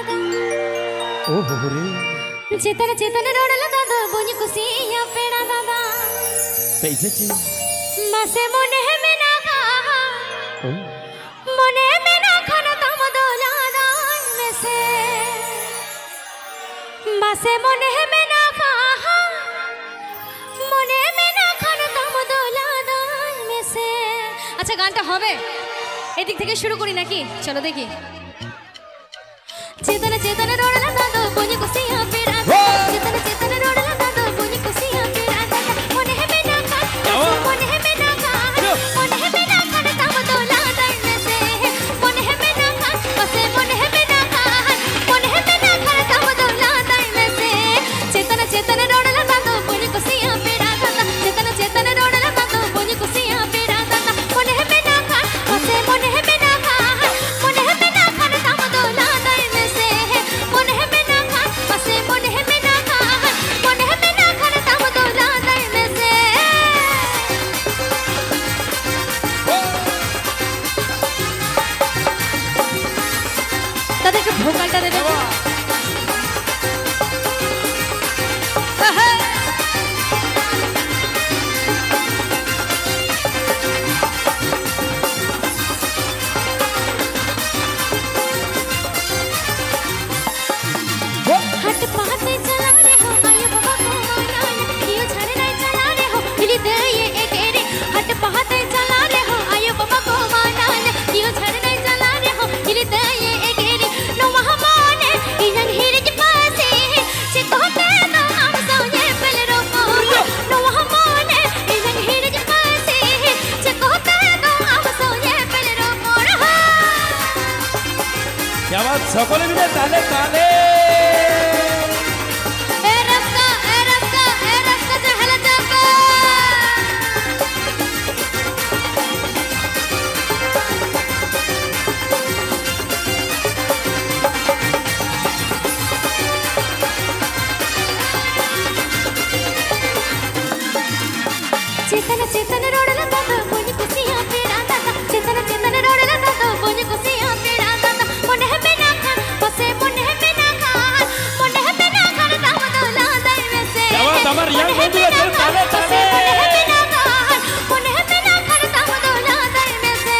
दादा ओ हो रे चेतन चेतन रोडला दादा बोनी कुसिया पेड़ा दादा कैसे ची मासे मोने में ना कहा मोने में ना खाना तम दोला दान में से मासे मोने में ना कहा मोने में ना खाना तम दोला दान में से। अच्छा गानটা হবে এদিক থেকে শুরু করি নাকি চলো দেখি। चेतन चेतन रोडला दादा बोनी कुसिया पेड़ा चेतन चेतन रोडला दादा बोनी कुसिया पेड़ा मोने में ना खाना मोने में ना खाना मोने में ना खाना तम दोला दान में से मोने में ना खाना बसे मोने में ना खाना मोने में ना खाना तम दोला दान में से। चेतन चेतन रोडला दादा बोनी कुसिया पेड़ा चेतन चेतन रोडला दादा बोनी कुसिया पेड़ा मोने में ना खाना बसे मोने में ना खाना मोने में ना खाना तम दोला दान में से मोने में ना खाना बसे मोने में ना खाना मोने में ना खाना तम दोला दान में से। তাদেরকে ভোকালটা দেবে हट पाते चला रे हो आयो बाबा को माना कियो छाड़े नहीं चला रे हो दिली दे ये एक एरे हट पाते चला रे हो आयो बाबा को माना कियो छाड़े नहीं चला रे हो दिली दे ये एक एरे नो महामाने इजन हीरे के पास से कहते तो हम सो ये पहले रोको नो महामाने इजन हीरे के पास से कहते तो हम सो ये पहले रोको क्या बात সকলে মিলে তালে তালে चेतन चेतन रोडला दादा बोनी कुसिया पेड़ा दादा चेतन चेतन रोडला दादा बोनी कुसिया पेड़ा दादा मोने में ना खान बसे मोने में ना खान मोने में ना खान तम दोला दान में से क्या बात हमारे यंग बंधु है ताले ताले मोने में ना खान मोने में ना खान तम दोला दान में से।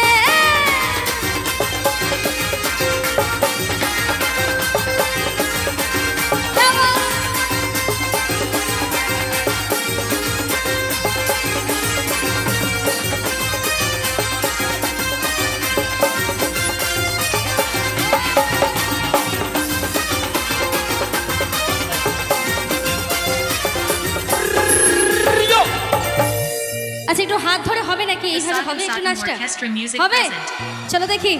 আচ্ছা একটু হাত ধরে হবে নাকি এইভাবে হবে একটু নাচটা হবে চলো দেখি।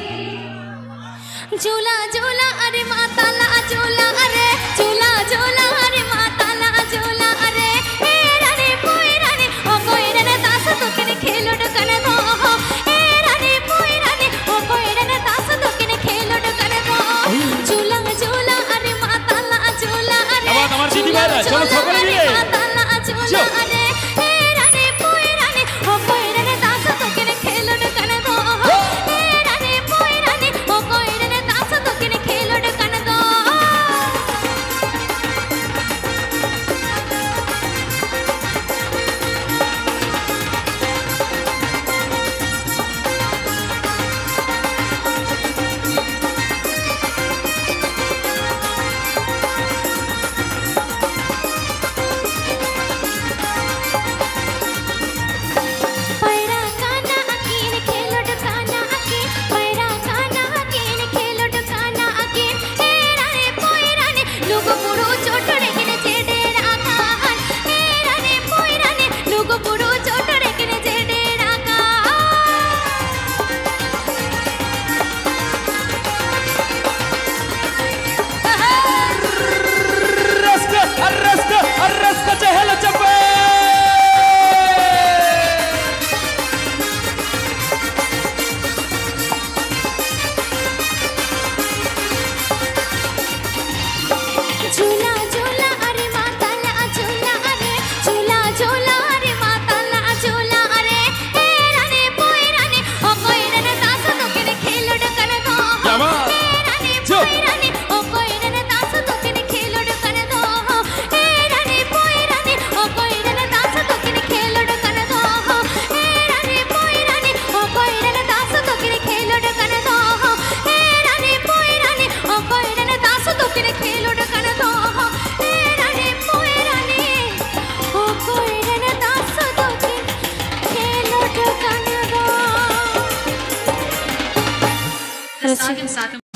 ঝুলা ঝুলা আরে মাতালা ঝুলা আরে ঝুলা ঝুলা আরে মাতালা ঝুলা আরে এ রানী পুই রানী ও কই রানী দাস তোকে খেলো ডকানে দো এ রানী পুই রানী ও কই রানী দাস তোকে খেলো ডকানে দো ঝুলা ঝুলা আরে মাতালা ঝুলা আরে আমার দিদি ভাইরা চলো সকলে মিলে মাতালা ঝুলা আরে এ রানী পুই রানী ও কই রানী দাস তোকে খেলো ডকানে দো এ রানী পুই রানী ও কই রানী দাস তোকে খেলো ডকানে দো। ଅଛି।